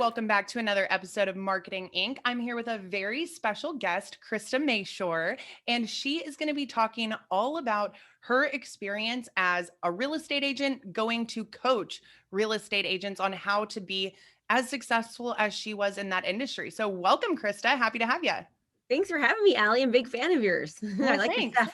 welcome back to another episode of Marketing Inc. I'm here with a very special guest, Krista Mashore, and she is going to be talking all about her experience as a real estate agent going to coach real estate agents on how to be as successful as she was in that industry. So welcome, Krista. Happy to have you. Thanks for having me, Allie. I'm a big fan of yours. I Well, like your thanks. stuff.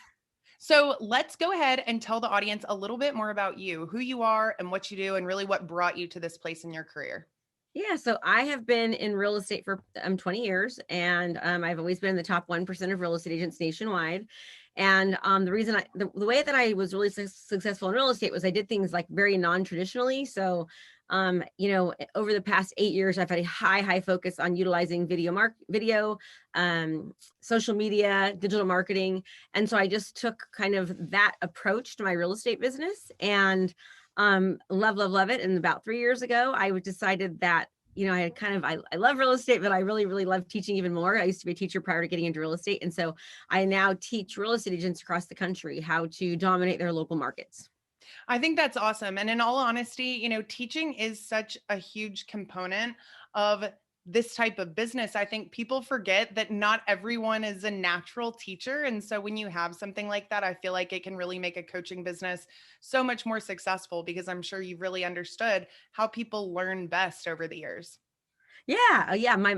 So let's go ahead and tell the audience a little bit more about you, who you are and what you do, and really what brought you to this place in your career. Yeah, so I have been in real estate for 20 years, and I've always been in the top 1% of real estate agents nationwide. And the reason the way that I was really successful in real estate was I did things like very non-traditionally. So, over the past 8 years, I've had a high focus on utilizing video, social media, digital marketing. And so I just took kind of that approach to my real estate business and love it. And about 3 years ago, I decided that, I love real estate, but I really love teaching even more. I used to be a teacher prior to getting into real estate. And so I now teach real estate agents across the country how to dominate their local markets. I think that's awesome. And in all honesty, teaching is such a huge component of this type of business. I think people forget that not everyone is a natural teacher. And so when you have something like that, I feel like it can really make a coaching business so much more successful because I'm sure you've really understood how people learn best over the years. Yeah. My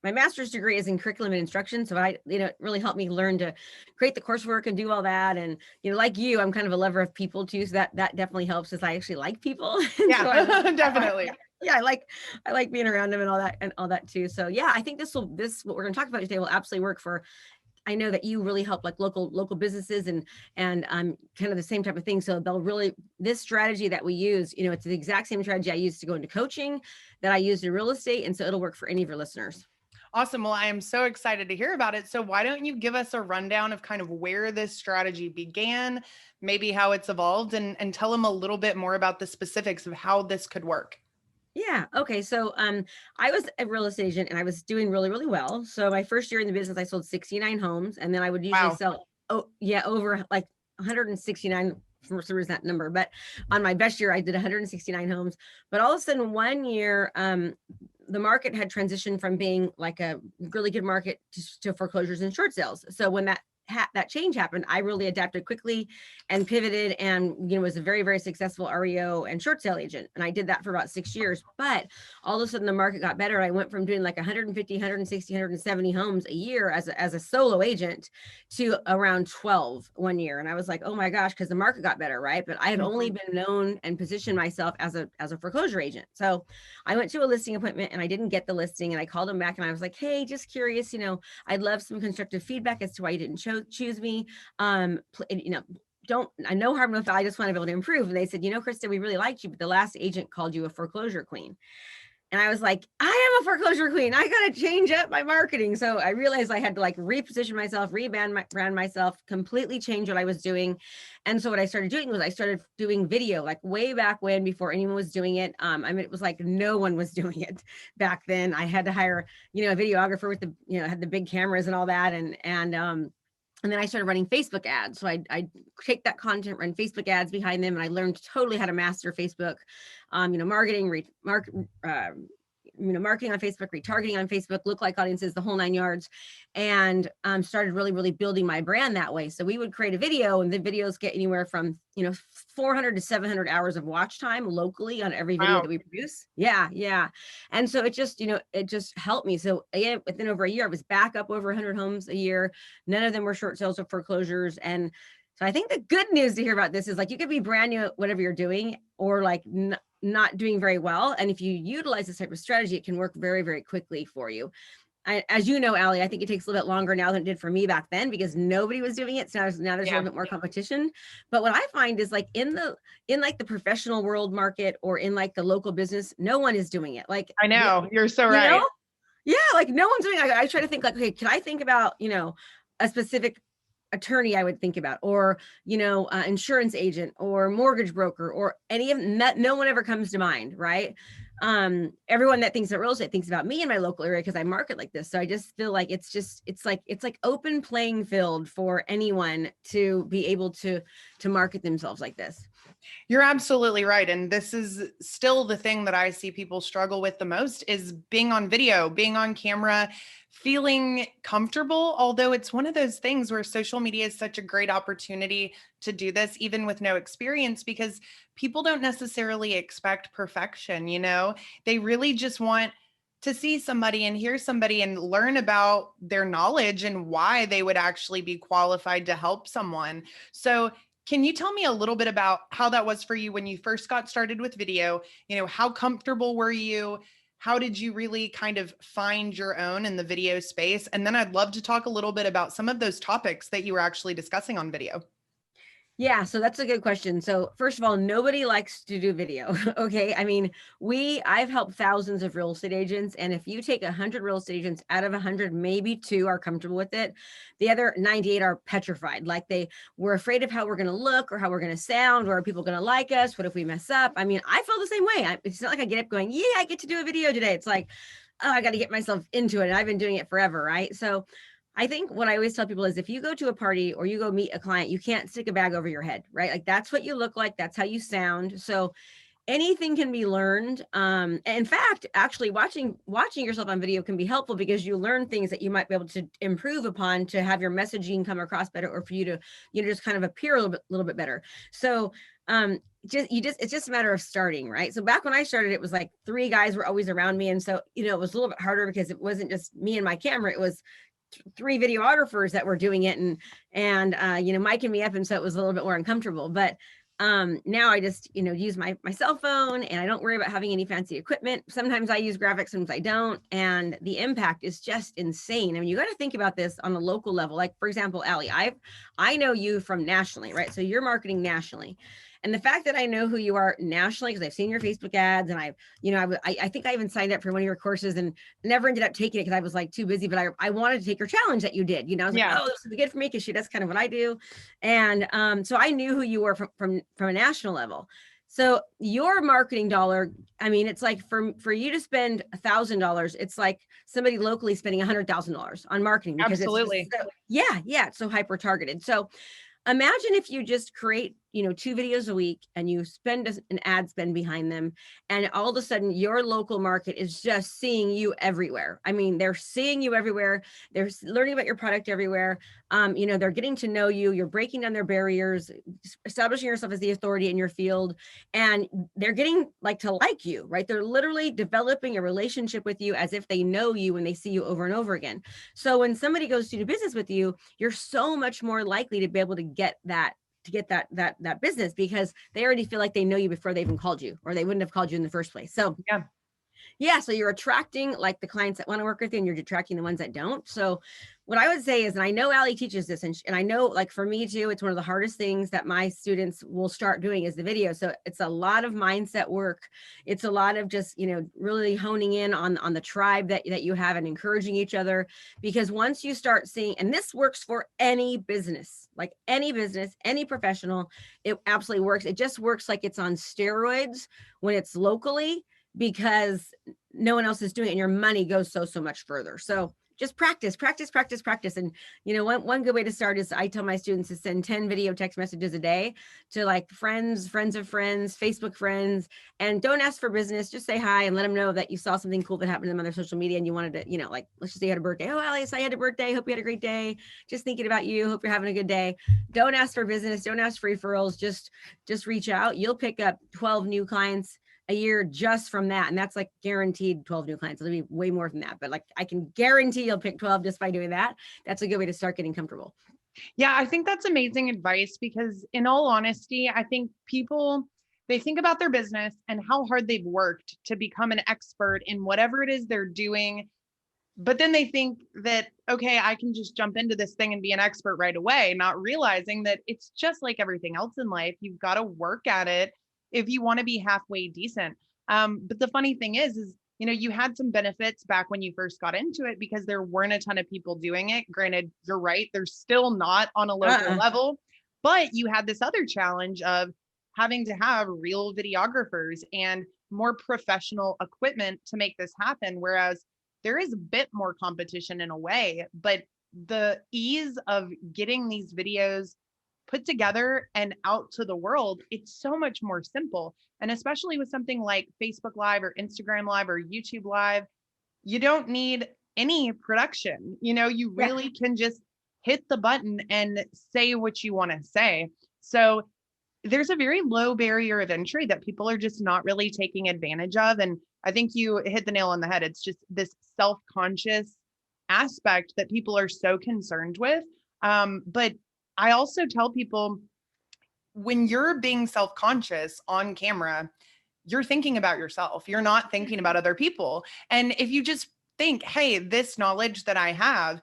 master's degree is in curriculum and instruction. So it really helped me learn to create the coursework and do all that. And, like you, I'm kind of a lover of people too. So that definitely helps as I actually like people. Yeah, So definitely. I like being around them and all that too. So yeah, I think what we're going to talk about today will absolutely work for. I know that you really help like local businesses and kind of the same type of thing. So this strategy that we use, it's the exact same strategy I used to go into coaching that I used in real estate. And so it'll work for any of your listeners. Awesome. Well, I am so excited to hear about it. So why don't you give us a rundown of kind of where this strategy began, maybe how it's evolved, and tell them a little bit more about the specifics of how this could work. Yeah. Okay. So I was a real estate agent and I was doing really well. So my first year in the business, I sold 69 homes, and then I would usually Wow. sell over like 169 for some reason that number. But on my best year, I did 169 homes. But all of a sudden, one year, the market had transitioned from being like a really good market to foreclosures and short sales. So when that change happened, I really adapted quickly and pivoted and, was a very successful REO and short sale agent. And I did that for about 6 years, but all of a sudden the market got better. I went from doing like 150, 160, 170 homes a year as a solo agent to around 12 one year. And I was like, oh my gosh, because the market got better, right? But I had only been known and positioned myself as a foreclosure agent. So I went to a listing appointment and I didn't get the listing, and I called them back and I was like, hey, just curious, I'd love some constructive feedback as to why you didn't choose me. I know harm no foul. I just want to be able to improve. And they said, Krista, we really liked you, but the last agent called you a foreclosure queen. And I was like, I am a foreclosure queen. I got to change up my marketing. So I realized I had to like reposition myself, brand myself, completely change what I was doing. And so what I started doing was I started doing video like way back when, before anyone was doing it. It was like no one was doing it back then. I had to hire, a videographer with had the big cameras and all that. And then I started running Facebook ads. So I take that content, run Facebook ads behind them, and I learned totally how to master Facebook, marketing, marketing on Facebook, retargeting on Facebook, lookalike audiences, the whole 9 yards, and started really building my brand that way. So we would create a video, and the videos get anywhere from 400 to 700 hours of watch time locally on every video that we produce. Yeah. And so it just helped me. So again, within over a year, I was back up over 100 homes a year. None of them were short sales or foreclosures. And so I think the good news to hear about this is like you could be brand new at whatever you're doing, or like not doing very well. And if you utilize this type of strategy, it can work very quickly for you. As you know, Allie, I think it takes a little bit longer now than it did for me back then because nobody was doing it. So now there's a little bit more competition. But what I find is like in like the professional world market or in like the local business, no one is doing it. Like I know, you're so right. Yeah, like no one's doing it. I try to think like, okay, can I think about, a specific attorney I would think about, or, insurance agent or mortgage broker or any of that. No one ever comes to mind, right? Everyone that thinks about real estate thinks about me in my local area because I market like this. So I just feel like it's like open playing field for anyone to be able to market themselves like this. You're absolutely right. And this is still the thing that I see people struggle with the most is being on video, being on camera, feeling comfortable. Although it's one of those things where social media is such a great opportunity to do this, even with no experience, because people don't necessarily expect perfection. They really just want to see somebody and hear somebody and learn about their knowledge and why they would actually be qualified to help someone. So can you tell me a little bit about how that was for you when you first got started with video? How comfortable were you? How did you really kind of find your own in the video space? And then I'd love to talk a little bit about some of those topics that you were actually discussing on video. Yeah, so that's a good question. So first of all, nobody likes to do video. Okay. I mean, I've helped thousands of real estate agents. And if you take 100 real estate agents out of 100, maybe two are comfortable with it. The other 98 are petrified. Like we're afraid of how we're going to look or how we're going to sound, or are people going to like us? What if we mess up? I mean, I feel the same way. It's not like I get up going, yeah, I get to do a video today. It's like, oh, I got to get myself into it. And I've been doing it forever. Right. So I think what I always tell people is if you go to a party or you go meet a client, you can't stick a bag over your head, right? Like that's what you look like. That's how you sound. So anything can be learned. In fact, actually watching yourself on video can be helpful because you learn things that you might be able to improve upon to have your messaging come across better, or for you to, just kind of appear a little bit better. So it's just a matter of starting, right? So back when I started, it was like 3 guys were always around me. And so, it was a little bit harder because it wasn't just me and my camera. It was 3 videographers that were doing it and miking me up, and so it was a little bit more uncomfortable. But now I just use my cell phone, and I don't worry about having any fancy equipment. Sometimes I use graphics, sometimes I don't, and the impact is just insane. I mean, you got to think about this on a local level. Like, for example, Allie, I know you from nationally, right? So you're marketing nationally. And the fact that I know who you are nationally, because I've seen your Facebook ads, and I think I even signed up for one of your courses and never ended up taking it because I was like too busy, but I wanted to take your challenge that you did. I was like, oh, this would be good for me because that's kind of what I do. And so I knew who you were from a national level. So your marketing dollar, I mean, it's like for you to spend $1,000, it's like somebody locally spending $100,000 on marketing because Absolutely. it's so hyper targeted. So imagine if you just create 2 videos a week and you spend an ad spend behind them, and all of a sudden your local market is just seeing you everywhere. I mean, they're seeing you everywhere. They're learning about your product everywhere. They're getting to know you. You're breaking down their barriers, establishing yourself as the authority in your field, and they're getting to like you, right? They're literally developing a relationship with you as if they know you and they see you over and over again. So when somebody goes to do business with you, you're so much more likely to be able to get that business because they already feel like they know you before they even called you, or they wouldn't have called you in the first place. So so you're attracting the clients that want to work with you, and you're detracting the ones that don't. So what I would say is, and I know Allie teaches this, and I know for me too, it's one of the hardest things that my students will start doing is the video. So it's a lot of mindset work. It's a lot of just, really honing in on the tribe that you have and encouraging each other, because once you start seeing, and this works for any business, any professional, it absolutely works. It just works like it's on steroids when it's locally, because no one else is doing it, and your money goes so much further. So just practice. And one good way to start is, I tell my students to send 10 video text messages a day to friends of friends, Facebook friends, and don't ask for business. Just say hi and let them know that you saw something cool that happened to them on their social media and you wanted to, let's just say you had a birthday. Oh, Allie, I had a birthday. Hope you had a great day. Just thinking about you. Hope you're having a good day. Don't ask for business. Don't ask for referrals. Just reach out. You'll pick up 12 new clients a year just from that. And that's guaranteed 12 new clients. It'll be way more than that, but I can guarantee you'll pick 12 just by doing that. That's a good way to start getting comfortable. Yeah, I think that's amazing advice, because in all honesty, I think people, they think about their business and how hard they've worked to become an expert in whatever it is they're doing. But then they think that, okay, I can just jump into this thing and be an expert right away, not realizing that it's just like everything else in life. You've got to work at it if you want to be halfway decent. But the funny thing is, you had some benefits back when you first got into it because there weren't a ton of people doing it. Granted, you're right, they're still not on a local level, but you had this other challenge of having to have real videographers and more professional equipment to make this happen. Whereas there is a bit more competition in a way, but the ease of getting these videos put together and out to the world, it's so much more simple. And especially with something like Facebook Live or Instagram Live or YouTube Live, you don't need any production. You Yeah. really can just hit the button and say what you want to say. So there's a very low barrier of entry that people are just not really taking advantage of. And I think you hit the nail on the head. It's just this self-conscious aspect that people are so concerned with. But I also tell people, when you're being self-conscious on camera, you're thinking about yourself. You're not thinking about other people. And if you just think, hey, this knowledge that I have,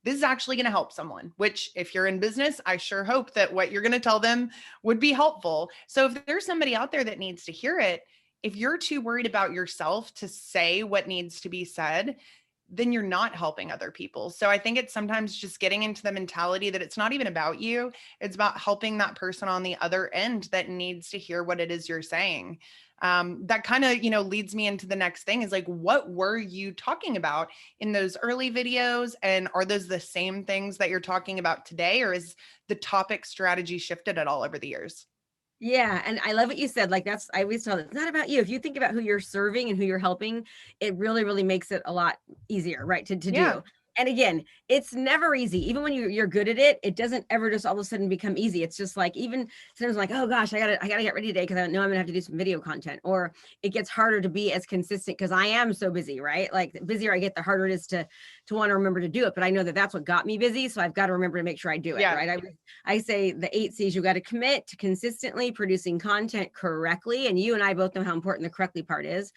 this is actually going to help someone, which if you're in business, I sure hope that what you're going to tell them would be helpful. So if there's somebody out there that needs to hear it, if you're too worried about yourself to say what needs to be said, then you're not helping other people. So I think it's sometimes just getting into the mentality that it's not even about you. It's about helping that person on the other end that needs to hear what it is you're saying. That kind of, leads me into the next thing is like, what were you talking about in those early videos? And are those the same things that you're talking about today? Or is the topic strategy shifted at all over the years? Yeah. And I love what you said. Like I always tell it's not about you. If you think about who you're serving and who you're helping, it really, really makes it a lot easier, right? To Yeah. do. And again, it's never easy. Even when you're good at it, it doesn't ever just all of a sudden become easy. It's just like, even sometimes like, oh gosh, I gotta get ready today because I know I'm gonna have to do some video content. Or it gets harder to be as consistent because I am so busy, right? Like the busier I get, the harder it is to want to remember to do it. But I know that that's what got me busy. So I've got to remember to make sure I do it, Yeah. right? I say the 8 C's. You got to commit to consistently producing content correctly. And you and I both know how important the correctly part is.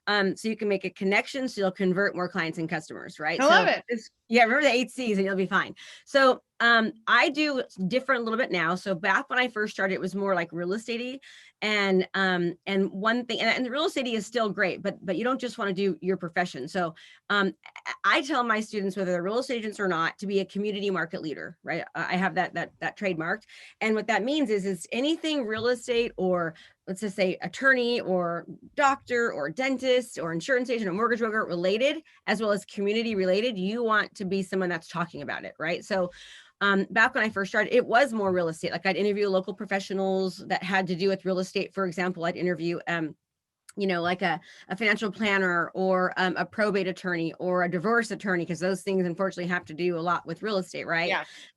So you can make a connection so you'll convert more clients and customers, right? I love it. Yeah, remember the 8 C's and you'll be fine. So I do different a little bit now. So back when I first started, it was more like real estate-y. And one thing, and the real estate is still great, but you don't just want to do your profession. So I tell my students, whether they're real estate agents or not, to be a community market leader, right? I have that trademarked. And what that means is anything real estate, or let's just say attorney or doctor or dentist or insurance agent or mortgage broker related, as well as community related, you want to be someone that's talking about it, right? So back when I first started, it was more real estate. Like I'd interview local professionals that had to do with real estate. For example, I'd interview like a financial planner or a probate attorney or a divorce attorney, because those things unfortunately have to do a lot with real estate, right?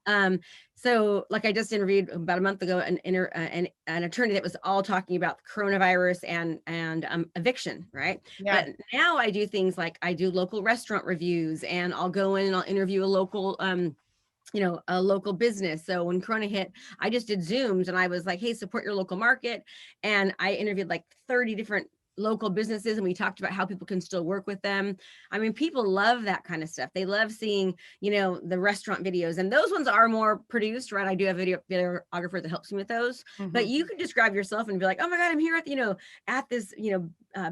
Yeah. So like I just interviewed about a month ago an attorney that was all talking about coronavirus and eviction, right? Yeah. But now I do things like I do local restaurant reviews, and I'll go in and I'll interview a local a local business. So when Corona hit, I just did Zooms and I was like, hey, support your local market. And I interviewed like 30 different local businesses, and we talked about how people can still work with them. I mean, people love that kind of stuff. They love seeing, the restaurant videos, and those ones are more produced, right? I do have a videographer that helps me with those, but you can describe yourself and be like, oh my God, I'm here at this,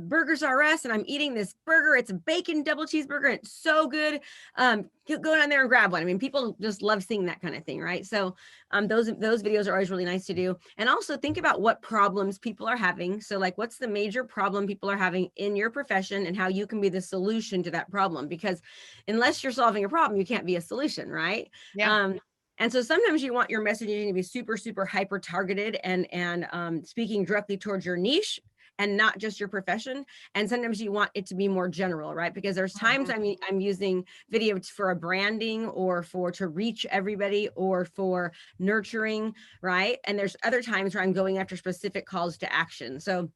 Burgers R Us, and I'm eating this burger. It's a bacon double cheeseburger. And it's so good. Go down there and grab one. I mean, people just love seeing that kind of thing, right? So those videos are always really nice to do. And also think about what problems people are having. So like, what's the major problem people are having in your profession and how you can be the solution to that problem? Because unless you're solving a problem, you can't be a solution, right? Yeah. And so sometimes you want your messaging to be super, super hyper targeted and speaking directly towards your niche and not just your profession. And sometimes you want it to be more general, right? Because there's times I'm using video for a branding or to reach everybody or for nurturing, right? And there's other times where I'm going after specific calls to action. So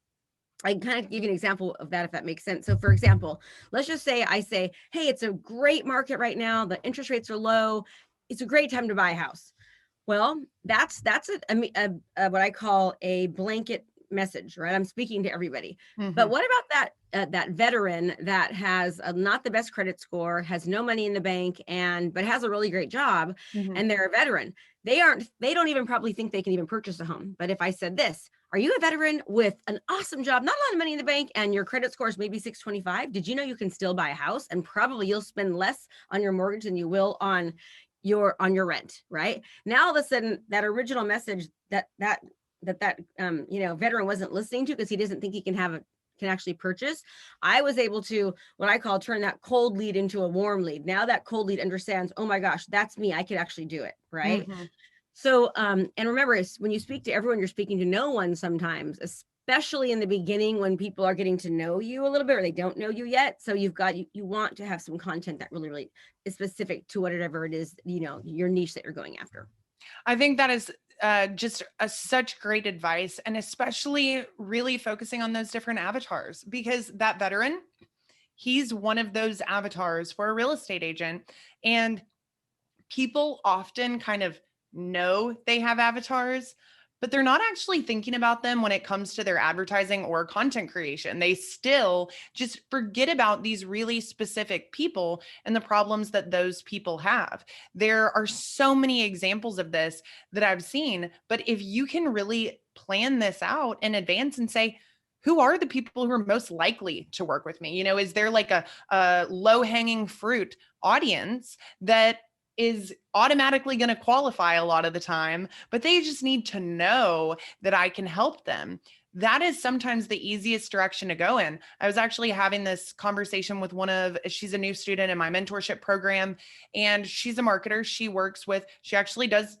I can kind of give you an example of that, if that makes sense. So for example, let's just say I say, hey, it's a great market right now. The interest rates are low. It's a great time to buy a house. Well, that's what I call a blanket message, right? I'm speaking to everybody. But what about that veteran that has not the best credit score, has no money in the bank, but has a really great job, and they're a veteran? They don't even probably think they can even purchase a home. But if I said this, are you a veteran with an awesome job, not a lot of money in the bank, and your credit score is maybe 625? Did you know you can still buy a house, and probably you'll spend less on your mortgage than you will on your rent, right? Now all of a sudden that original message that veteran wasn't listening to because he doesn't think he can actually purchase, I was able to, what I call, turn that cold lead into a warm lead. Now that cold lead understands, oh my gosh, that's me, I could actually do it, right? So, and remember, when you speak to everyone, you're speaking to no one sometimes, especially in the beginning when people are getting to know you a little bit or they don't know you yet. So you want to have some content that really, really is specific to whatever it is, your niche that you're going after. I think that is just such great advice, and especially really focusing on those different avatars, because that veteran, he's one of those avatars for a real estate agent. And people often kind of know they have avatars, but they're not actually thinking about them when it comes to their advertising or content creation. They still just forget about these really specific people and the problems that those people have. There are so many examples of this that I've seen, but if you can really plan this out in advance and say, who are the people who are most likely to work with me? Is there like a low hanging fruit audience that is automatically going to qualify a lot of the time, but they just need to know that I can help them? That is sometimes the easiest direction to go in. I was actually having this conversation with she's a new student in my mentorship program, and she's a marketer. She actually does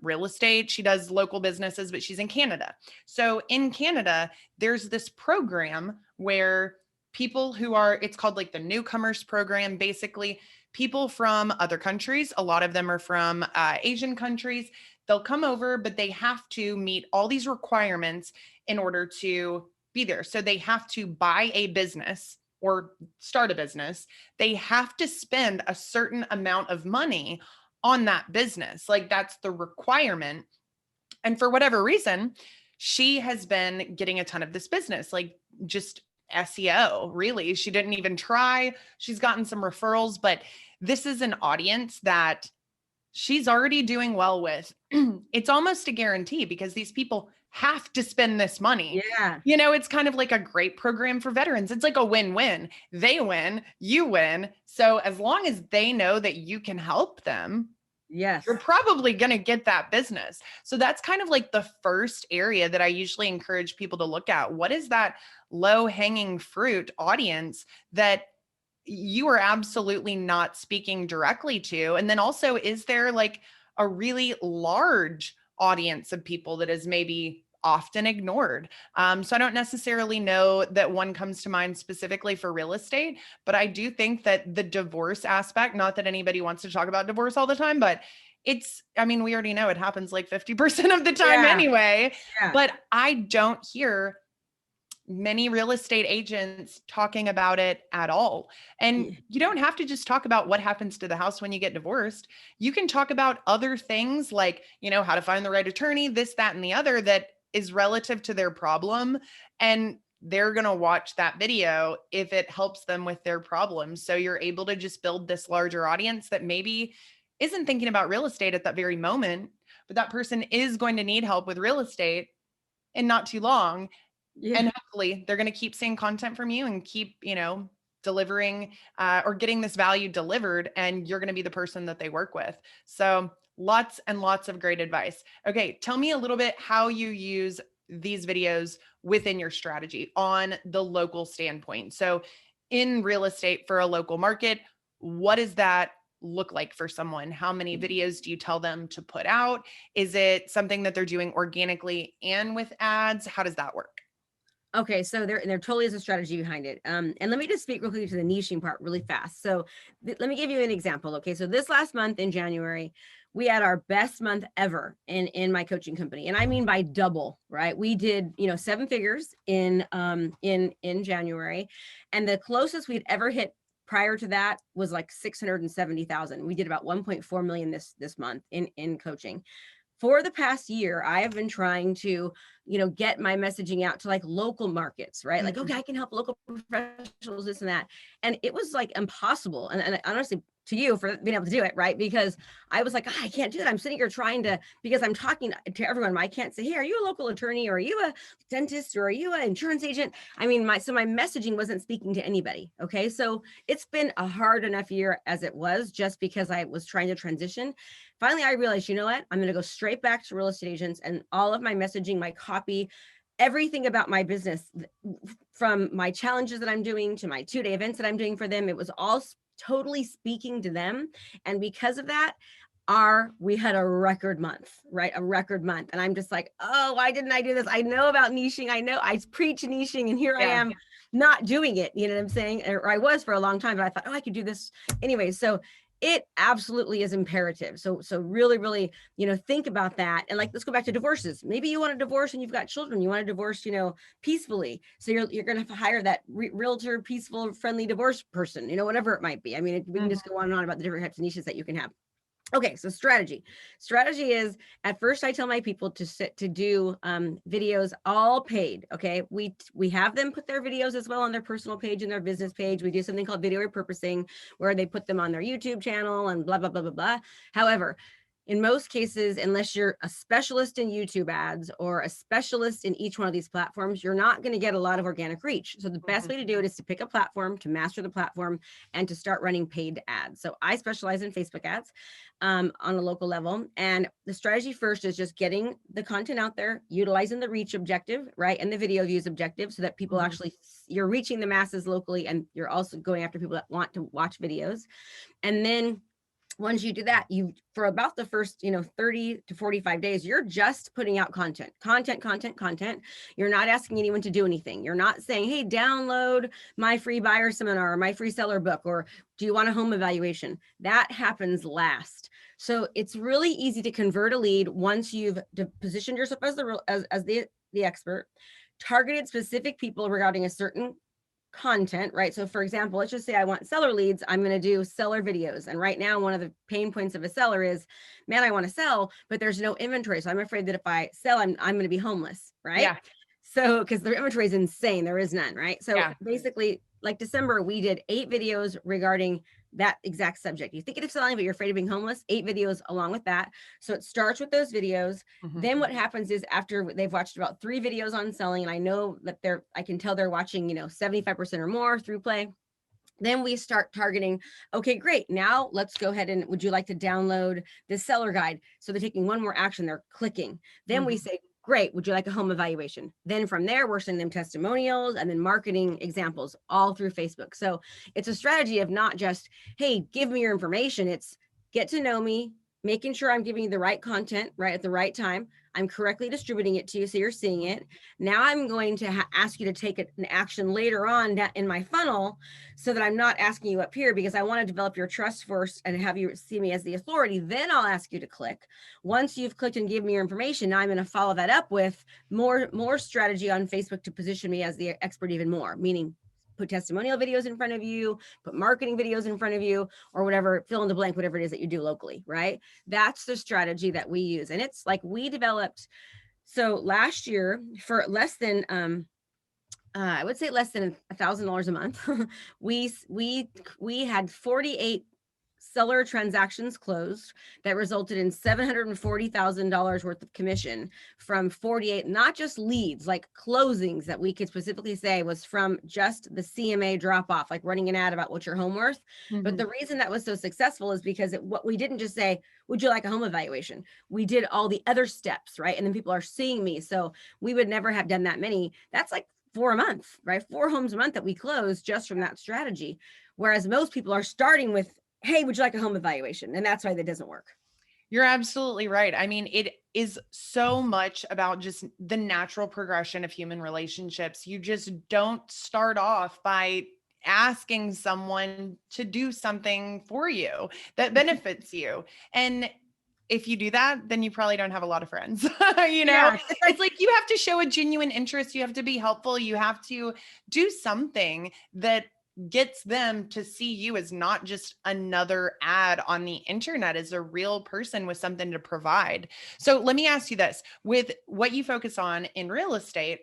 real estate. She does local businesses, but she's in Canada. So in Canada, there's this program where it's called like the newcomers program. Basically, people from other countries, a lot of them are from Asian countries, they'll come over, but they have to meet all these requirements in order to be there. So they have to buy a business or start a business. They have to spend a certain amount of money on that business. Like, that's the requirement. And for whatever reason, she has been getting a ton of this business, like just SEO, really. She didn't even try. She's gotten some referrals, but this is an audience that she's already doing well with. It's almost a guarantee because these people have to spend this money. Yeah. It's kind of like a great program for veterans. It's like a win-win. They win, you win. So as long as they know that you can help them, yes, you're probably going to get that business. So that's kind of like the first area that I usually encourage people to look at. What is that low hanging fruit audience that you are absolutely not speaking directly to? And then also, is there like a really large audience of people that is maybe often ignored? So I don't necessarily know that one comes to mind specifically for real estate, but I do think that the divorce aspect, not that anybody wants to talk about divorce all the time, but we already know it happens like 50% of the time anyway, but I don't hear many real estate agents talking about it at all. And you don't have to just talk about what happens to the house when you get divorced. You can talk about other things like, how to find the right attorney, this, that, and the other that is relative to their problem. And they're going to watch that video if it helps them with their problem. So you're able to just build this larger audience that maybe isn't thinking about real estate at that very moment, but that person is going to need help with real estate in not too long. And hopefully they're going to keep seeing content from you and keep, delivering or getting this value delivered, and you're going to be the person that they work with. So lots and lots of great advice. Okay, tell me a little bit how you use these videos within your strategy on the local standpoint. So in real estate for a local market, what does that look like for someone? How many videos do you tell them to put out? Is it something that they're doing organically and with ads? How does that work? Okay, so there totally is a strategy behind it. And let me just speak real quickly to the niching part really fast. So let me give you an example. Okay, so this last month in January, we had our best month ever in my coaching company, and I mean by double, right? We did 7 figures in January, and the closest we'd ever hit prior to that was like 670,000. We did about 1.4 million this month in coaching. For the past year, I have been trying to, get my messaging out to like local markets, right? Like, okay, I can help local professionals, this and that. And it was like impossible. And honestly, to you for being able to do it, right? Because I was like, I can't do that. I'm sitting here trying to, because I'm talking to everyone. I can't say, hey, are you a local attorney? Or are you a dentist? Or are you an insurance agent? I mean, my messaging wasn't speaking to anybody. Okay. So it's been a hard enough year as it was, just because I was trying to transition. Finally, I realized, you know what? I'm going to go straight back to real estate agents, and all of my messaging, my copy, everything about my business, from my challenges that I'm doing to my 2-day events that I'm doing for them, it was all totally speaking to them. And because of that, we had a record month, right? A record month. And I'm just like, oh, why didn't I do this? I know about niching. I know I preach niching, and here I am not doing it. You know what I'm saying? Or I was for a long time, but I thought, oh, I could do this anyway. So it absolutely is imperative. So really, really, think about that. And like, let's go back to divorces. Maybe you want to divorce and you've got children. You want to divorce, peacefully. So you're going to have to hire that realtor, peaceful, friendly divorce person, whatever it might be. I mean, we can just go on and on about the different types of niches that you can have. Okay, so strategy is, at first I tell my people to do videos all paid. Okay, we have them put their videos as well on their personal page and their business page. We do something called video repurposing, where they put them on their YouTube channel and blah blah blah blah blah. However, in most cases, unless you're a specialist in YouTube ads or a specialist in each one of these platforms, you're not going to get a lot of organic reach. So the best way to do it is to pick a platform, to master the platform, and to start running paid ads. So I specialize in Facebook ads on a local level. And the strategy first is just getting the content out there, utilizing the reach objective, right? And the video views objective, so that people actually, you're reaching the masses locally, and you're also going after people that want to watch videos. And then once you do that, for about the first, 30 to 45 days, you're just putting out content. You're not asking anyone to do anything. You're not saying, hey, download my free buyer seminar or my free seller book, or do you want a home evaluation? That happens last. So it's really easy to convert a lead once you've positioned yourself as the expert, targeted specific people regarding a certain content, right? So for example, let's just say I want seller leads. I'm going to do seller videos. And right now, one of the pain points of a seller is, man, I want to sell, but there's no inventory. So I'm afraid that if I sell, I'm going to be homeless, right? Yeah. So, because their inventory is insane, there is none, right? So basically, like December, we did 8 videos regarding that exact subject. You think of selling, but you're afraid of being homeless, 8 videos along with that. So it starts with those videos. Then what happens is, after they've watched about 3 videos on selling, and I know that I can tell they're watching, 75% or more through play. Then we start targeting, okay, great. Now let's go ahead and, would you like to download this seller guide? So they're taking one more action, they're clicking. Then we say, great, would you like a home evaluation? Then from there, we're sending them testimonials and then marketing examples all through Facebook. So it's a strategy of not just, hey, give me your information. It's get to know me, making sure I'm giving you the right content, right, at the right time. I'm correctly distributing it to you, so you're seeing it. Now I'm going to ask you to take an action later on in my funnel, so that I'm not asking you up here, because I want to develop your trust first and have you see me as the authority. Then I'll ask you to click. Once you've clicked and give me your information, now I'm going to follow that up with more strategy on Facebook to position me as the expert even more, meaning put testimonial videos in front of you, put marketing videos in front of you, or whatever, fill in the blank, whatever it is that you do locally, right? That's the strategy that we use. And it's like, we developed, so last year, for less than, I would say less than $1,000 a month, we had 48 seller transactions closed that resulted in $740,000 worth of commission from 48, not just leads, like closings that we could specifically say was from just the CMA drop off, like running an ad about what's your home worth. But the reason that was so successful is because what we didn't just say, would you like a home evaluation? We did all the other steps, right? And then people are seeing me. So we would never have done that many. That's like 4 a month, right? 4 homes a month that we close just from that strategy. Whereas most people are starting with, hey, would you like a home evaluation? And that's why that doesn't work. You're absolutely right. I mean, it is so much about just the natural progression of human relationships. You just don't start off by asking someone to do something for you that benefits you. And if you do that, then you probably don't have a lot of friends. It's like, you have to show a genuine interest. You have to be helpful. You have to do something that gets them to see you as not just another ad on the internet, as a real person with something to provide. So let me ask you this: with what you focus on in real estate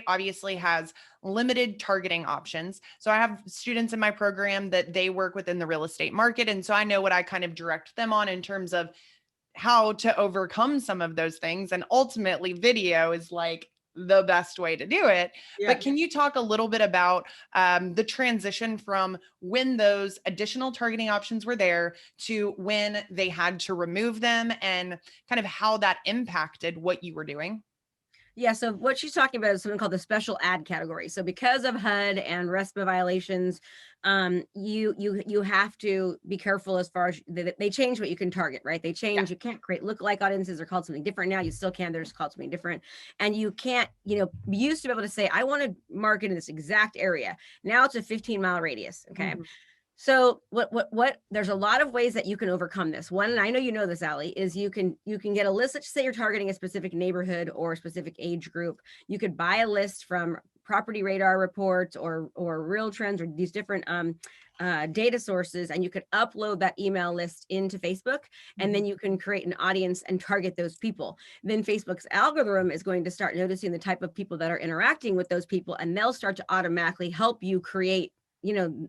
obviously has limited targeting options. So I have students in my program that they work within the real estate market. And so I know what I kind of direct them on in terms of how to overcome some of those things. And ultimately, video is like the best way to do it. Yeah. But can you talk a little bit about the transition from when those additional targeting options were there to when they had to remove them, and kind of how that impacted what you were doing? Yeah, so what she's talking about is something called the special ad category. So because of HUD and RESPA violations, you have to be careful as far as they change what you can target, right? They Yeah. change, you can't create lookalike audiences. They're called something different now. You still can, they're just called something different. And you can't, you used to be able to say, I want to market in this exact area. Now it's a 15-mile radius, okay? Mm-hmm. So what there's a lot of ways that you can overcome this. One, and I know you know this, Allie, is you can get a list. Let's say you're targeting a specific neighborhood or a specific age group. You could buy a list from Property Radar reports or Real Trends or these different data sources, and you could upload that email list into Facebook, and then you can create an audience and target those people. Then Facebook's algorithm is going to start noticing the type of people that are interacting with those people, and they'll start to automatically help you create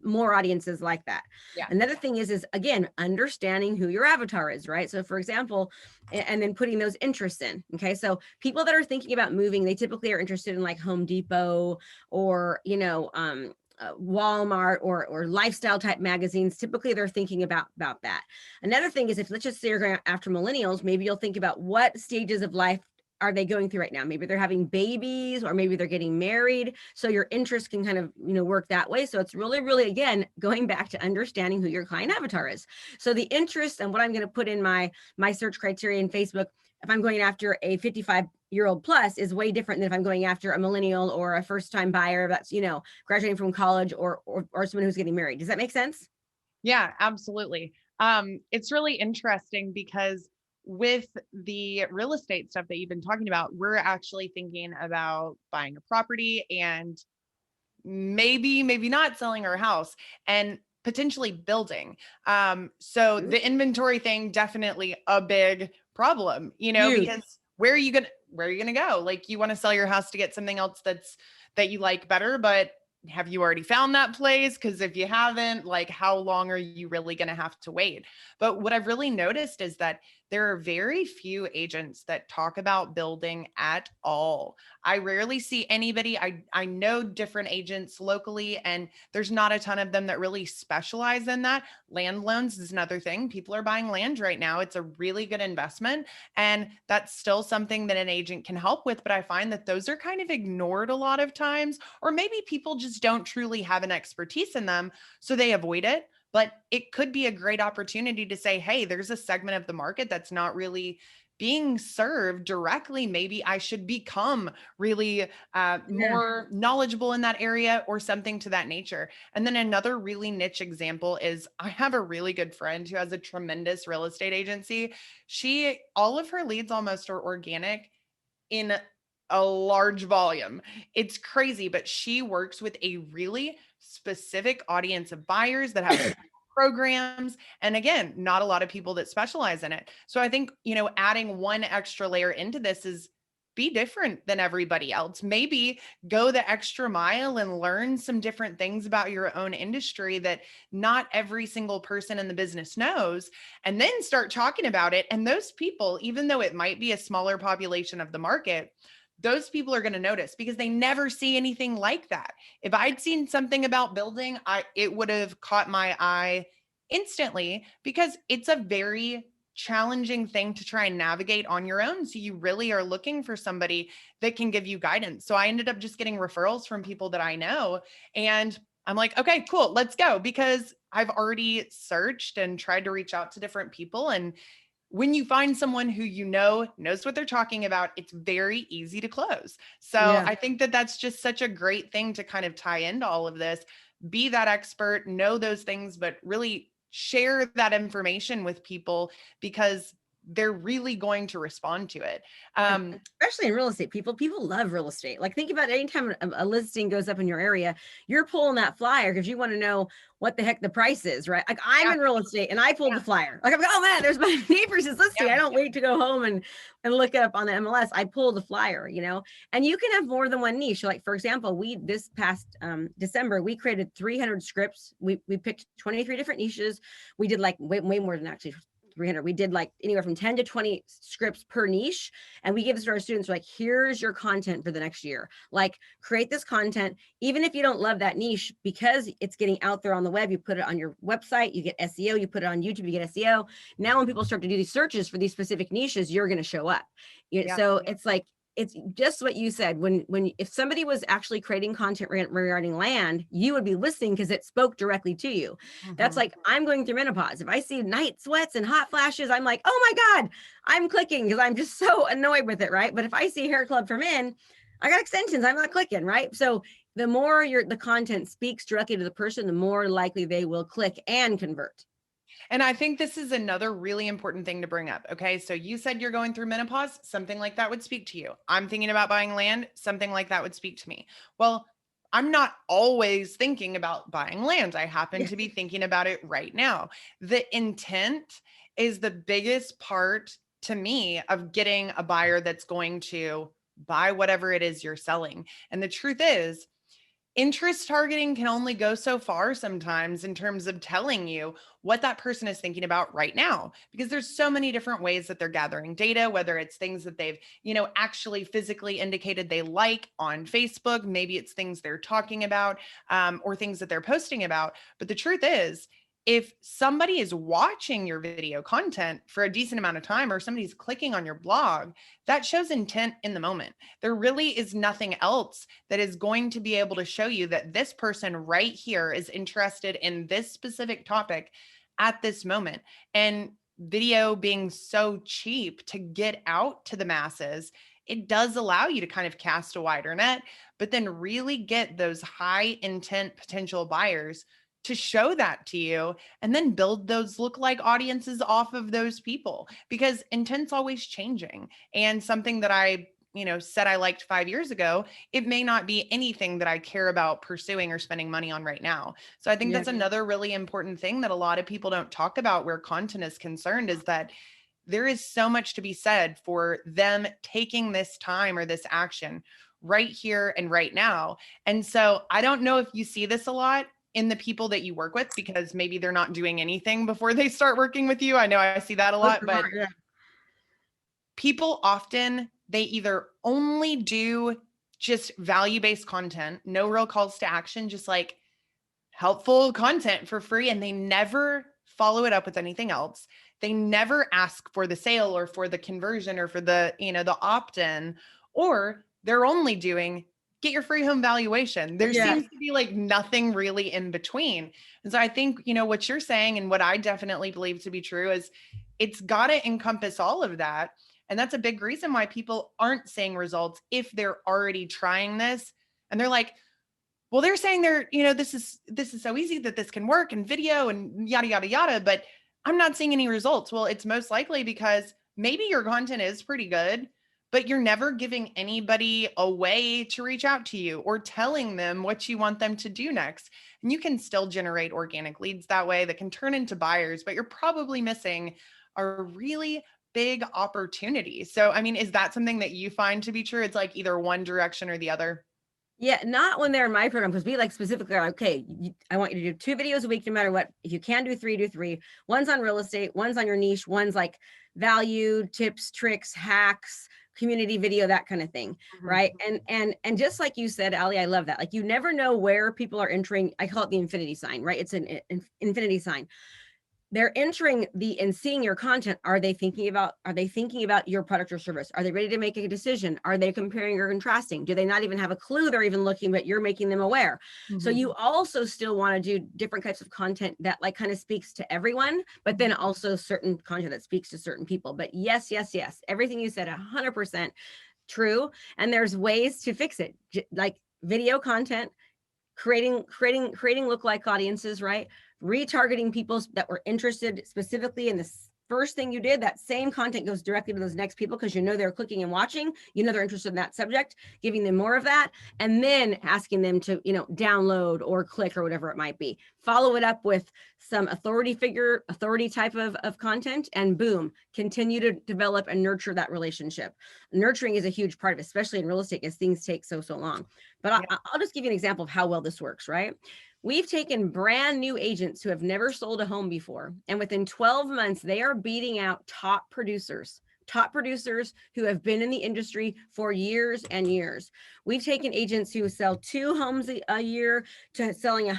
more audiences like that. Yeah. Another thing is again, understanding who your avatar is, right? So for example, and then putting those interests in. Okay. So people that are thinking about moving, they typically are interested in like Home Depot or, Walmart or lifestyle type magazines. Typically they're thinking about that. Another thing is, if let's just say you're going after millennials, maybe you'll think about what stages of life are they going through right now? Maybe they're having babies, or maybe they're getting married. So your interest can kind of, work that way. So it's really, really, again, going back to understanding who your client avatar is. So the interest and what I'm going to put in my search criteria in Facebook, if I'm going after a 55-year-old plus, is way different than if I'm going after a millennial or a first-time buyer that's, graduating from college or someone who's getting married. Does that make sense? Yeah, absolutely. It's really interesting because with the real estate stuff that you've been talking about, we're actually thinking about buying a property and maybe not selling our house and potentially building. So the inventory thing, definitely a big problem, Huge. because where are you gonna go? Like, you want to sell your house to get something else that you like better, but have you already found that place? Because if you haven't, like, how long are you really going to have to wait? But what I've really noticed is that there are very few agents that talk about building at all. I rarely see anybody. I know different agents locally, and there's not a ton of them that really specialize in that. Land loans is another thing. People are buying land right now. It's a really good investment, and that's still something that an agent can help with. But I find that those are kind of ignored a lot of times, or maybe people just don't truly have an expertise in them, so they avoid it. But it could be a great opportunity to say, hey, there's a segment of the market that's not really being served directly. Maybe I should become really more knowledgeable in that area, or something to that nature. And then another really niche example is, I have a really good friend who has a tremendous real estate agency. All of her leads almost are organic in a large volume. It's crazy, but she works with a really specific audience of buyers that have programs. And again, not a lot of people that specialize in it. So I think, adding one extra layer into this is, be different than everybody else. Maybe go the extra mile and learn some different things about your own industry that not every single person in the business knows, and then start talking about it. And those people, even though it might be a smaller population of the market, those people are going to notice, because they never see anything like that. If I'd seen something about building, it would have caught my eye instantly, because it's a very challenging thing to try and navigate on your own. So you really are looking for somebody that can give you guidance. So I ended up just getting referrals from people that I know, and I'm like, okay, cool, let's go, because I've already searched and tried to reach out to different people. And when you find someone who knows what they're talking about, it's very easy to close. So I think that that's just such a great thing to kind of tie into all of this. Be that expert, know those things, but really share that information with people, because they're really going to respond to it. Especially in real estate, people love real estate. Like, think about anytime a listing goes up in your area, you're pulling that flyer because you want to know what the heck the price is, right? Like, I'm in real estate and I pulled the flyer. Like, I'm like, oh man, there's my neighbor's listing. I don't wait to go home and look it up on the MLS. I pull the flyer, and you can have more than one niche. Like, for example, this past December, we created 300 scripts. We picked 23 different niches. We did like way more than actually 300. We did like anywhere from 10 to 20 scripts per niche. And we give this to our students. We're like, here's your content for the next year. Like, create this content. Even if you don't love that niche, because it's getting out there on the web, you put it on your website, you get SEO, you put it on YouTube, you get SEO. Now, when people start to do these searches for these specific niches, you're going to show up. So it's like, it's just what you said. If somebody was actually creating content regarding land, you would be listening because it spoke directly to you. That's Mhm. like, I'm going through menopause. If I see night sweats and hot flashes, I'm like, oh my God, I'm clicking because I'm just so annoyed with it, right? But if I see hair club for men, I got extensions, I'm not clicking, right? So the more the content speaks directly to the person, the more likely they will click and convert. And I think this is another really important thing to bring up. Okay. So you said you're going through menopause, something like that would speak to you. I'm thinking about buying land, something like that would speak to me. Well, I'm not always thinking about buying land. I happen Yeah. to be thinking about it right now. The intent is the biggest part to me of getting a buyer that's going to buy whatever it is you're selling. And the truth is, interest targeting can only go so far sometimes in terms of telling you what that person is thinking about right now, because there's so many different ways that they're gathering data, whether it's things that they've actually physically indicated they like on Facebook, maybe it's things they're talking about, or things that they're posting about. But the truth is, if somebody is watching your video content for a decent amount of time, or somebody's clicking on your blog, that shows intent in the moment. There really is nothing else that is going to be able to show you that this person right here is interested in this specific topic at this moment. And video being so cheap to get out to the masses, it does allow you to kind of cast a wider net, but then really get those high intent potential buyers to show that to you, and then build those look-alike audiences off of those people, because intent's always changing. And something that I said I liked 5 years ago, it may not be anything that I care about pursuing or spending money on right now. So I think Yeah. that's another really important thing that a lot of people don't talk about where content is concerned, is that there is so much to be said for them taking this time or this action right here and right now. And so I don't know if you see this a lot in the people that you work with, because maybe they're not doing anything before they start working with you. I know I see that a lot, but Yeah. people often, they either only do just value-based content, no real calls to action, just like helpful content for free, and they never follow it up with anything else. They never ask for the sale or for the conversion or for the opt-in, or they're only doing get your free home valuation. There Yeah. seems to be like nothing really in between. And so I think, what you're saying and what I definitely believe to be true is it's got to encompass all of that. And that's a big reason why people aren't seeing results if they're already trying this and they're like, well, they're saying this is so easy that this can work and video and yada, yada, yada, but I'm not seeing any results. Well, it's most likely because maybe your content is pretty good, but you're never giving anybody a way to reach out to you or telling them what you want them to do next. And you can still generate organic leads that way that can turn into buyers, but you're probably missing a really big opportunity. So, I mean, is that something that you find to be true? It's like either one direction or the other. Yeah, not when they're in my program, because we like specifically are, okay, I want you to do 2 videos a week, no matter what. If you can do 3, do 3. One's on real estate, one's on your niche, one's like value, tips, tricks, hacks, community video, that kind of thing, Mhm. right? And just like you said, Allie, I love that. Like, you never know where people are entering. I call it the infinity sign, right? It's an infinity sign. They're entering and seeing your content. Are they thinking about your product or service? Are they ready to make a decision? Are they comparing or contrasting? Do they not even have a clue they're even looking, but you're making them aware? So Mhm. you also still want to do different types of content that like kind of speaks to everyone, but then also certain content that speaks to certain people. But yes, everything you said, 100% true. And there's ways to fix it, like video content, creating lookalike audiences, right? Retargeting people that were interested specifically in this first thing you did. That same content goes directly to those next people because they're clicking and watching, they're interested in that subject, giving them more of that, and then asking them to download or click or whatever it might be. Follow it up with some authority type of content, and boom, continue to develop and nurture that relationship. Nurturing is a huge part of it, especially in real estate, as things take so long. But I'll just give you an example of how well this works, right? We've taken brand new agents who have never sold a home before, and within 12 months, they are beating out top producers who have been in the industry for years and years. We've taken agents who sell 2 homes a year to selling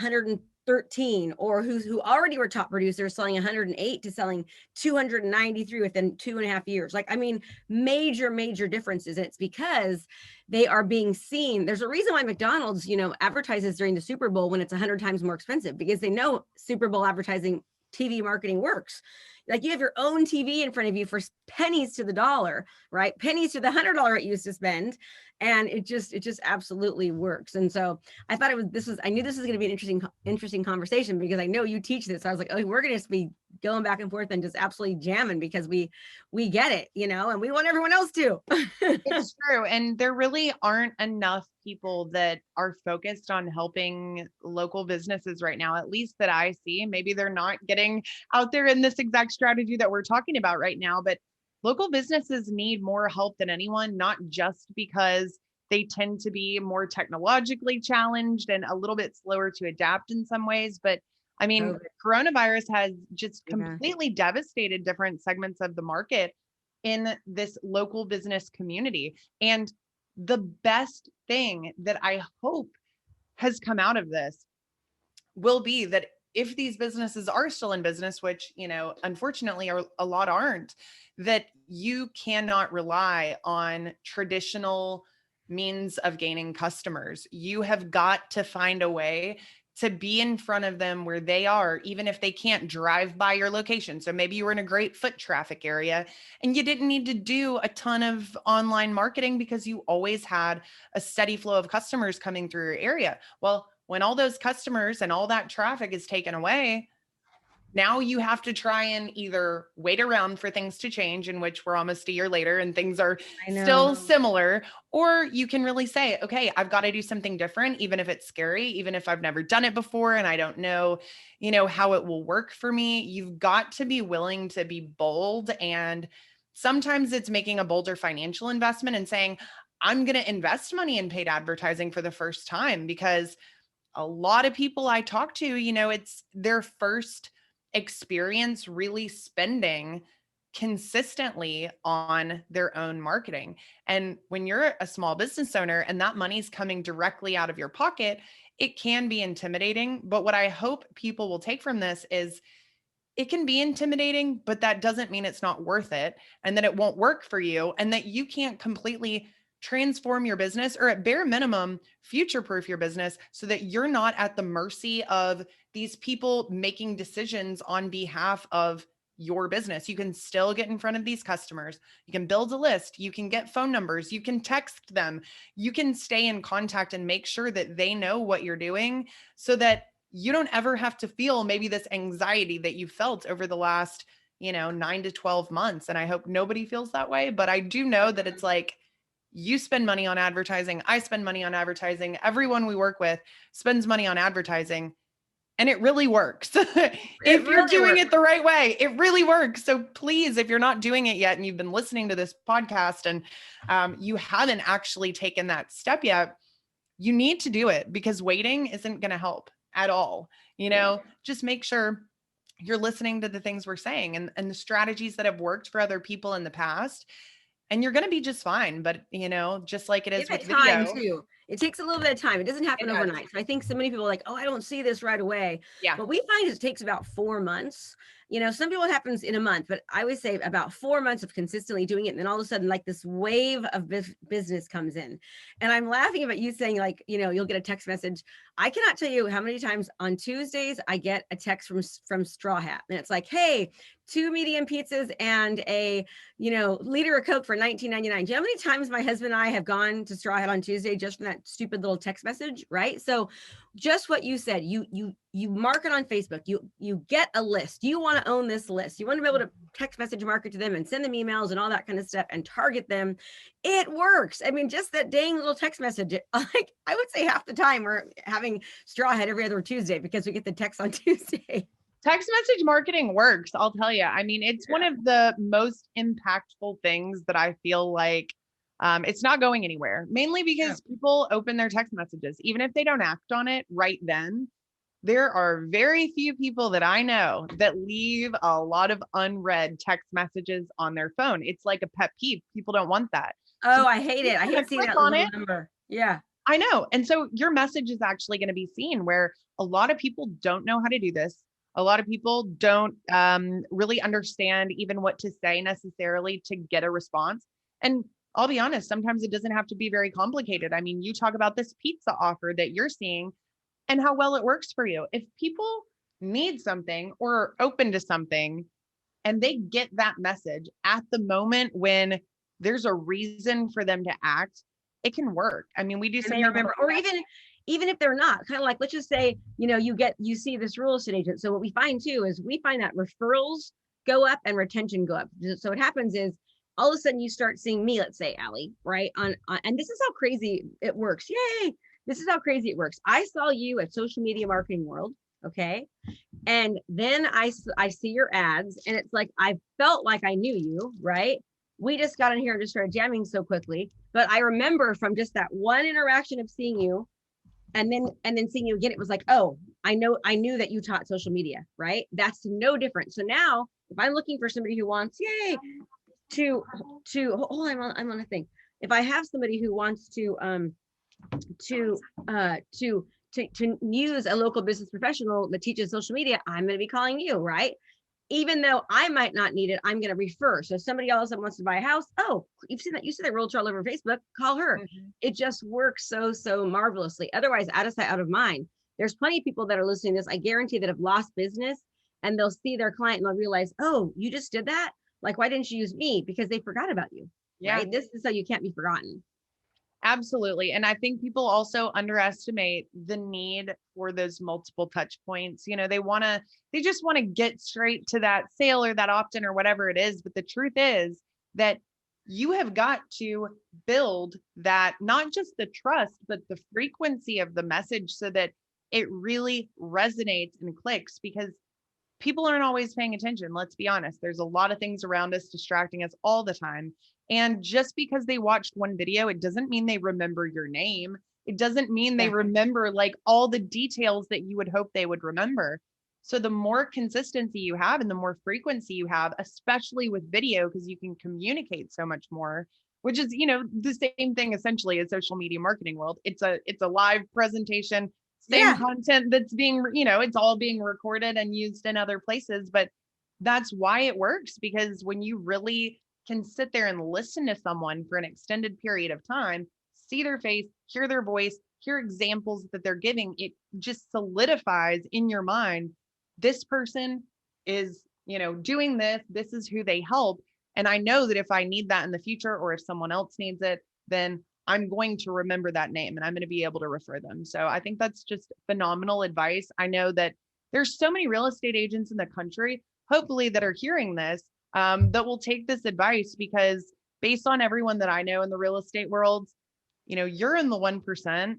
13, or who already were top producers selling 108 to selling 293 within 2.5 years. Like, I mean, major differences. And it's because they are being seen. There's a reason why McDonald's, advertises during the Super Bowl when it's 100 times more expensive, because they know Super Bowl advertising, TV marketing works. Like, you have your own TV in front of you for pennies to the dollar, right? Pennies to the $100 it used to spend. And it just absolutely works. And so I thought I knew this was going to be an interesting conversation, because I know you teach this. So I was like, oh, we're going to just be going back and forth and just absolutely jamming, because we get it, and we want everyone else to. It's true. And there really aren't enough people that are focused on helping local businesses right now, at least that I see. Maybe they're not getting out there in this exact strategy that we're talking about right now, but local businesses need more help than anyone, not just because they tend to be more technologically challenged and a little bit slower to adapt in some ways. But I mean, coronavirus has just completely devastated different segments of the market in this local business community. And the best thing that I hope has come out of this will be that if these businesses are still in business, which, unfortunately a lot aren't, that you cannot rely on traditional means of gaining customers. You have got to find a way to be in front of them where they are, even if they can't drive by your location. So maybe you were in a great foot traffic area and you didn't need to do a ton of online marketing because you always had a steady flow of customers coming through your area. Well, when all those customers and all that traffic is taken away, now you have to try and either wait around for things to change, in which we're almost a year later and things are still similar, or you can really say, okay, I've got to do something different, even if it's scary, even if I've never done it before and I don't know, how it will work for me. You've got to be willing to be bold. And sometimes it's making a bolder financial investment and saying, I'm going to invest money in paid advertising for the first time, because a lot of people I talk to, it's their first experience really spending consistently on their own marketing. And when you're a small business owner and that money's coming directly out of your pocket, it can be intimidating. But what I hope people will take from this is it can be intimidating, but that doesn't mean it's not worth it, and that it won't work for you, and that you can't completely transform your business, or at bare minimum, future-proof your business so that you're not at the mercy of these people making decisions on behalf of your business. You can still get in front of these customers. You can build a list. You can get phone numbers. You can text them. You can stay in contact and make sure that they know what you're doing, so that you don't ever have to feel maybe this anxiety that you felt over the last, 9 to 12 months. And I hope nobody feels that way. But I do know that it's like, you spend money on advertising. I spend money on advertising. Everyone we work with spends money on advertising, and it really works. If you're doing it the right way, it really works. So please, if you're not doing it yet and you've been listening to this podcast and you haven't actually taken that step yet, you need to do it, because waiting isn't going to help at all. Just make sure you're listening to the things we're saying and the strategies that have worked for other people in the past. And you're going to be just fine. But, just like it is with video too. It takes a little bit of time. It doesn't happen overnight. So I think so many people are like, oh, I don't see this right away. Yeah. But we find it takes about 4 months. Some people it happens in a month, but I would say about 4 months of consistently doing it. And then all of a sudden, like, this wave of business comes in. And I'm laughing about you saying, like, you'll get a text message. I cannot tell you how many times on Tuesdays I get a text from Straw Hat. And it's like, hey, 2 medium pizzas and a, liter of Coke for $19.99. Do you know how many times my husband and I have gone to Straw Hat on Tuesday just from that stupid little text message, right? So just what you said, you market on Facebook, you get a list. You want to own this list. You want to be able to text message market to them and send them emails and all that kind of stuff and target them. It works. I mean, just that dang little text message, like, I would say half the time we're having Straw Hat every other Tuesday because we get the text on Tuesday. Text message marketing works. I'll tell you. I mean, it's one of the most impactful things that I feel like it's not going anywhere, mainly because people open their text messages, even if they don't act on it right then. There are very few people that I know that leave a lot of unread text messages on their phone. It's like a pet peeve. People don't want that. Oh, I hate it. I hate seeing that little number. Yeah. I know. And so your message is actually going to be seen, where a lot of people don't know how to do this. A lot of people don't really understand even what to say necessarily to get a response. And I'll be honest, sometimes it doesn't have to be very complicated. I mean, you talk about this pizza offer that you're seeing and how well it works for you. If people need something or are open to something and they get that message at the moment when there's a reason for them to act, it can work. I mean, we do And they something remember, or even if they're not, kind of like, let's just say, you see this real estate agent. So what we find too is we find that referrals go up and retention go up. So what happens is all of a sudden you start seeing me, let's say Allie, right? On and this is how crazy it works. Yay! This is how crazy it works. I saw you at Social Media Marketing World, okay? And then I see your ads, and it's like I felt like I knew you, right? We just got in here and just started jamming so quickly. But I remember from just that one interaction of seeing you, and then seeing you again, it was like, oh, I knew that you taught social media, right? That's no different. So now, if I'm looking for somebody who wants, yay, to hold on, I'm on a thing. If I have somebody who wants to use a local business professional that teaches social media, I'm going to be calling you, right? Even though I might not need it, I'm going to refer. So if somebody else that wants to buy a house, oh, you see that realtor all over Facebook, call her. Mm-hmm. It just works so marvelously. Otherwise, out of sight, out of mind. There's plenty of people that are listening to this, I guarantee, that have lost business, and they'll see their client and they'll realize, oh, you just did that? Like, why didn't you use me? Because they forgot about you. Yeah. Right? This is so you can't be forgotten. Absolutely. And I think people also underestimate the need for those multiple touch points. They just want to get straight to that sale or that opt-in or whatever it is. But the truth is that you have got to build that, not just the trust, but the frequency of the message so that it really resonates and clicks, because people aren't always paying attention. Let's be honest. There's a lot of things around us distracting us all the time. And just because they watched one video, it doesn't mean they remember your name. It doesn't mean they remember like all the details that you would hope they would remember. So the more consistency you have and the more frequency you have, especially with video, because you can communicate so much more, which is, the same thing essentially as social media marketing world. It's a live presentation, same content that's being, it's all being recorded and used in other places. But that's why it works, because when you really can sit there and listen to someone for an extended period of time, see their face, hear their voice, hear examples that they're giving, it just solidifies in your mind, this person is, doing this, this is who they help. And I know that if I need that in the future, or if someone else needs it, then I'm going to remember that name and I'm going to be able to refer them. So I think that's just phenomenal advice. I know that there's so many real estate agents in the country, hopefully, that are hearing this, that will take this advice, because based on everyone that I know in the real estate world, you're in the 1%,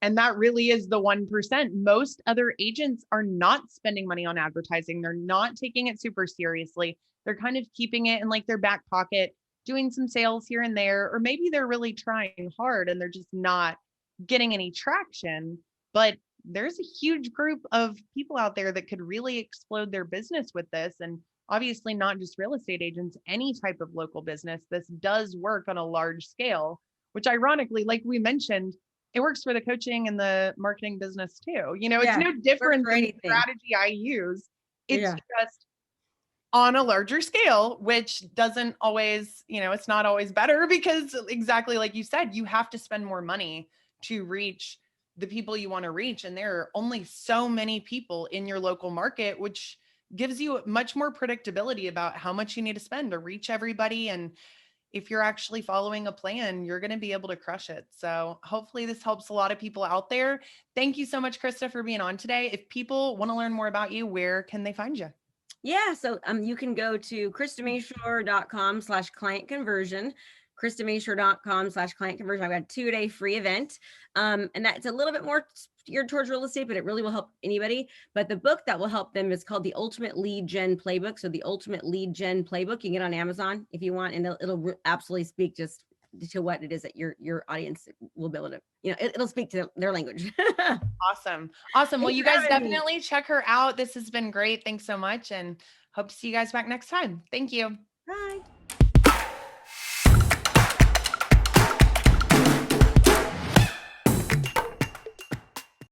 and that really is the 1%. Most other agents are not spending money on advertising. They're not taking it super seriously. They're kind of keeping it in like their back pocket, doing some sales here and there, or maybe they're really trying hard and they're just not getting any traction. But there's a huge group of people out there that could really explode their business with this. And obviously not just real estate agents, any type of local business. This does work on a large scale, which ironically, like we mentioned, it works for the coaching and the marketing business too. It's no different than the strategy I use. It's just on a larger scale, which doesn't always, it's not always better, because exactly like you said, you have to spend more money to reach the people you want to reach. And there are only so many people in your local market, which gives you much more predictability about how much you need to spend to reach everybody. And if you're actually following a plan, you're going to be able to crush it. So hopefully this helps a lot of people out there. Thank you so much, Krista, for being on today. If people want to learn more about you, where can they find you? Yeah, so you can go to kristamashore.com/client conversion. kristamashore.com/client conversion. I've got a 2-day free event. And that's a little bit more geared towards real estate, but it really will help anybody. But the book that will help them is called The Ultimate Lead Gen Playbook. So The Ultimate Lead Gen Playbook, you can get on Amazon if you want, and it'll absolutely speak just to what it is that your audience will be able to, it'll speak to their language. Awesome. Well, you guys definitely check her out. This has been great. Thanks so much, and hope to see you guys back next time. Thank you. Bye.